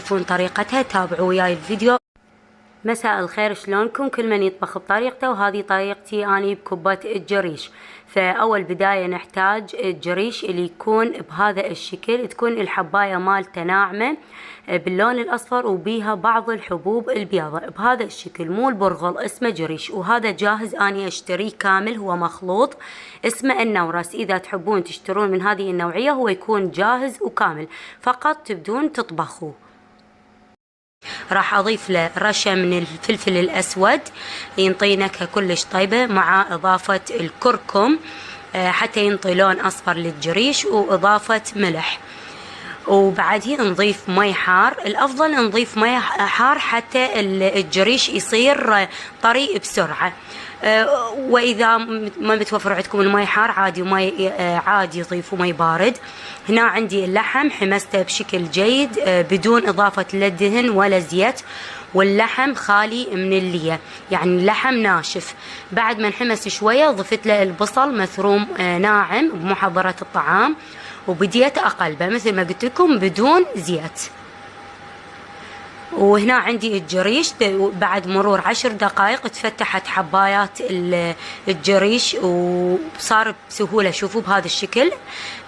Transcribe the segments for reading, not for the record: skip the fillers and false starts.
تشوفون طريقتها. تابعوا وياي الفيديو. مساء الخير، شلونكم؟ كل من يطبخ بطريقته، وهذه طريقتي اني بكبة الجريش. فاول بداية نحتاج الجريش اللي يكون بهذا الشكل، تكون الحباية مالته ناعمة باللون الاصفر وبيها بعض الحبوب البيضاء بهذا الشكل، مو البرغل، اسمه جريش. وهذا جاهز اني اشتريه كامل، هو مخلوط، اسمه النورس. اذا تحبون تشترون من هذه النوعية هو يكون جاهز وكامل، فقط تبدون تطبخوه. راح اضيف له رشة من الفلفل الاسود ينطي نكهة كلش طيبة، مع اضافة الكركم حتى ينطي لون اصفر للجريش، واضافة ملح. وبعدين نضيف مي حار، الافضل نضيف مي حار حتى الجريش يصير طري بسرعة. واذا ما متوفر عندكم المي حار عادي، مي عادي ضيفوا مي بارد. هنا عندي اللحم حمسته بشكل جيد بدون اضافة لا دهن ولا زيت، واللحم خالي من اللية، يعني اللحم ناشف. بعد ما انحمس شوية ضفت له البصل مثروم ناعم بمحضرة الطعام، وبديت اقلبه مثل ما قلت لكم بدون زيت. وهنا عندي الجريش، بعد مرور 10 دقائق تفتحت حبايات الجريش وصار بسهولة. شوفوا بهذا الشكل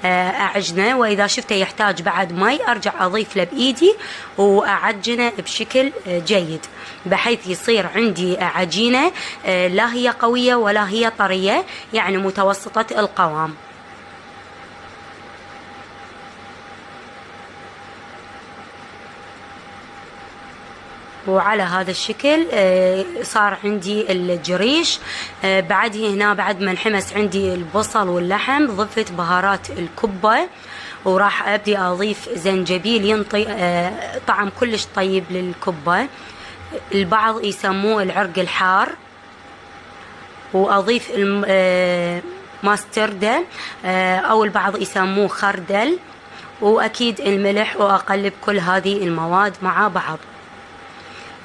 أعجنه، وإذا شفته يحتاج بعد مي أرجع أضيف له بإيدي وأعجنه بشكل جيد، بحيث يصير عندي عجينة لا هي قوية ولا هي طرية، يعني متوسطة القوام. وعلى هذا الشكل صار عندي الجريش. بعده هنا بعد ما انحمس عندي البصل واللحم ضفت بهارات الكبة، وراح ابدي اضيف زنجبيل ينطي طعم كلش طيب للكبة، البعض يسموه العرق الحار. واضيف ماستردة او البعض يسموه خردل، واكيد الملح، واقلب كل هذه المواد مع بعض.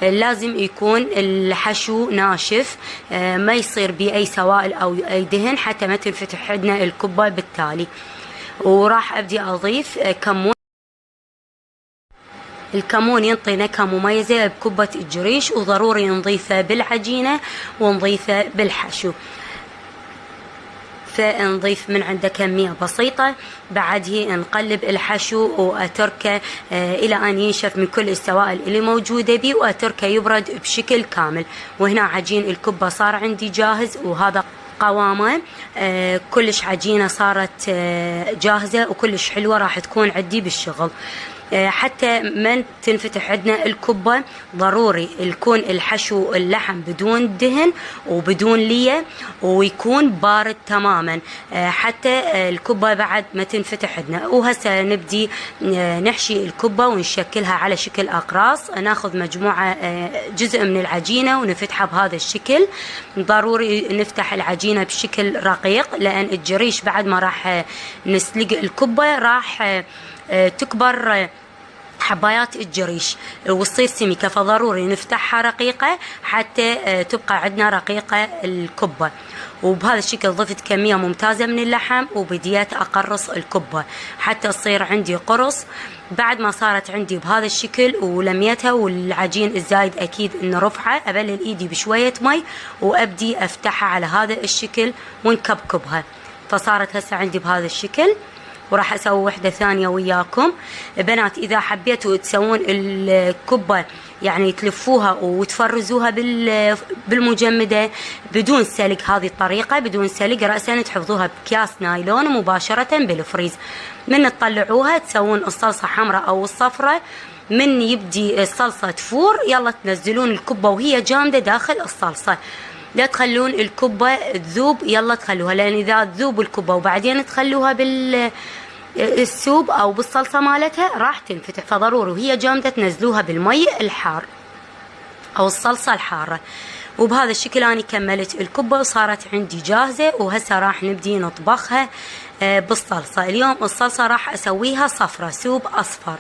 لازم يكون الحشو ناشف، ما يصير بيه اي سوائل او اي دهن حتى ما تنفتح عندنا الكبة بالتالي. وراح ابدي اضيف كمون. الكمون ينطي نكهة مميزة بكبة الجريش، وضروري نضيفه بالعجينة ونضيفه بالحشو. فنضيف من عنده كمية بسيطة، بعده نقلب الحشو واتركه الى ان ينشف من كل السوائل اللي موجودة بيه، واتركه يبرد بشكل كامل. وهنا عجين الكبة صار عندي جاهز، وهذا قوامه كلش عجينة صارت جاهزة وكلش حلوة راح تكون عندي بالشغل. حتى ما تنفتح عندنا الكبة ضروري يكون الحشو اللحم بدون دهن وبدون لية، ويكون بارد تماما حتى الكبة بعد ما تنفتح عندنا. وهسه نبدي نحشي الكبة ونشكلها على شكل أقراص. ناخذ مجموعة جزء من العجينة ونفتحها بهذا الشكل. ضروري نفتح العجينة بشكل رقيق، لأن الجريش بعد ما راح نسلق الكبة راح تكبر حبايات الجريش وتصير سميكة، فضروري نفتحها رقيقة حتى تبقى عندنا رقيقة الكبة. وبهذا الشكل ضفت كمية ممتازة من اللحم، وبديت أقرص الكبة حتى تصير عندي قرص. بعد ما صارت عندي بهذا الشكل ولميتها، والعجين الزايد أكيد إنه رفعه، أبلل إيدي بشوية مي وأبدي أفتحها على هذا الشكل ونكبكبها. فصارت هسه عندي بهذا الشكل. وراح اسوي وحدة ثانية وياكم. بنات اذا حبيتوا تسوون الكبة يعني تلفوها وتفرزوها بالمجمدة بدون سلق، هذه الطريقة بدون سلق رأسا تحفظوها بكياس نايلون مباشرة بالفريز. من تطلعوها تسوون الصلصة حمراء او الصفراء، من يبدي الصلصة تفور يلا تنزلون الكبة وهي جامدة داخل الصلصة، لا تخلون الكبة تذوب، يلا تخلوها، لأن إذا تذوب الكبة وبعدين تخلوها بالسوب أو بالصلصة مالتها راح تنفتح. فضروري وهي جامدة تنزلوها بالمي الحار أو الصلصة الحارة. وبهذا الشكل أنا كملت الكبة وصارت عندي جاهزة. وهسه راح نبدي نطبخها بالصلصة. اليوم الصلصة راح أسويها صفرة، سوب أصفر.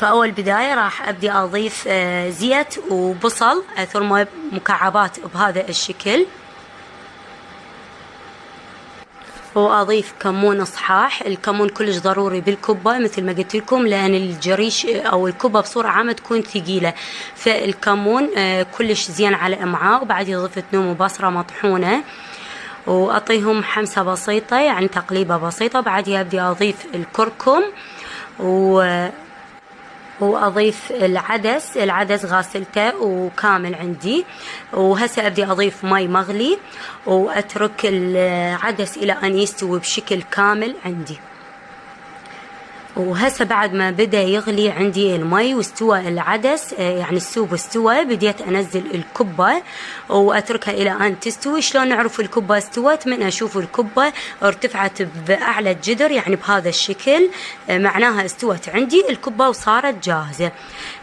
فأول بداية راح أبدي أضيف زيت وبصل ثم مكعبات بهذا الشكل. واضيف كمون صحاح. الكمون كلش ضروري بالكبة مثل ما قلت لكم، لان الجريش او الكبة بصورة عامة تكون ثقيلة، فالكمون كلش زين على الامعاء. وبعد ضفت ثوم وبصرة مطحونة واعطيهم حمسة بسيطة، يعني تقليبة بسيطة. بعدها ابدي اضيف الكركم واضيف العدس غاسلته وكامل عندي. وهسه ابدي اضيف مي مغلي واترك العدس الى ان يستوي بشكل كامل عندي. وهسه بعد ما بدا يغلي عندي المي واستوى العدس، يعني السوب استوى، بديت انزل الكبة واتركها الى ان تستوي. شلون نعرف الكبة استوت؟ من اشوف الكبة ارتفعت باعلى الجدر، يعني بهذا الشكل معناها استوت عندي الكبة وصارت جاهزة.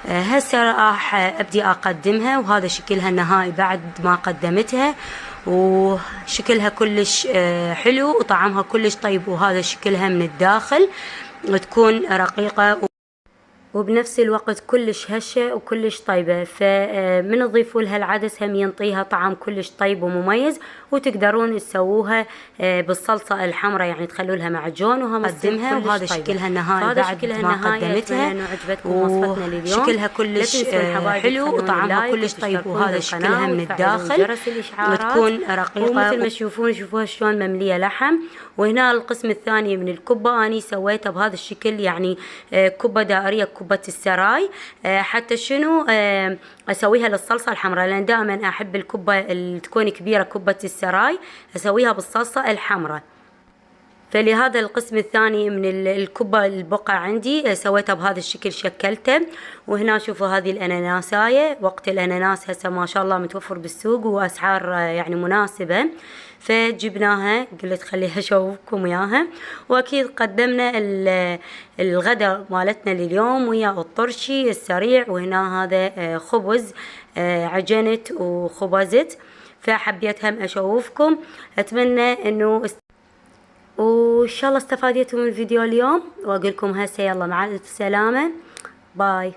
هسه راح ابدي اقدمها، وهذا شكلها النهائي بعد ما قدمتها، وشكلها كلش حلو وطعمها كلش طيب. وهذا شكلها من الداخل وتكون رقيقة وبنفس الوقت كلش هشة وكلش طيبة. فمن تضيفوا لها العدس هم ينطيها طعم كلش طيب ومميز. وتقدرون تسووها بالصلصة الحمراء، يعني تخلوا لها معجون وهم تقدمها. وهذا شكلها النهائي بعد ما قدمتها، وشكلها كلش حلو وطعمها كلش طيب. وهذا شكلها من الداخل وتكون رقيقة ومثل ما تشوفون شوفوها شلون مملية لحم. وهنا القسم الثاني من الكبة اني سويتها بهذا الشكل، يعني كبة دائرية، كبة السراي. حتى شنو اسويها للصلصة الحمراء، لان دائما احب الكبة اللي تكون كبيرة، كبة السراي اسويها بالصلصة الحمراء. فلهذا القسم الثاني من الكبة البقع عندي سويتها بهذا الشكل، شكلته. وهنا شوفوا هذه الاناناساية، وقت الاناناس هسه ما شاء الله متوفر بالسوق واسعار يعني مناسبة، فجبناها قلت خليها اشوفكم اياها. واكيد قدمنا الغداء مالتنا لليوم ويا الطرشي السريع. وهنا هذا خبز عجنت وخبزت، فحبيت هم اشوفكم. اتمنى انه وان شاء الله استفاديتوا من الفيديو اليوم، واقول لكم هسه يلا مع السلامة، باي.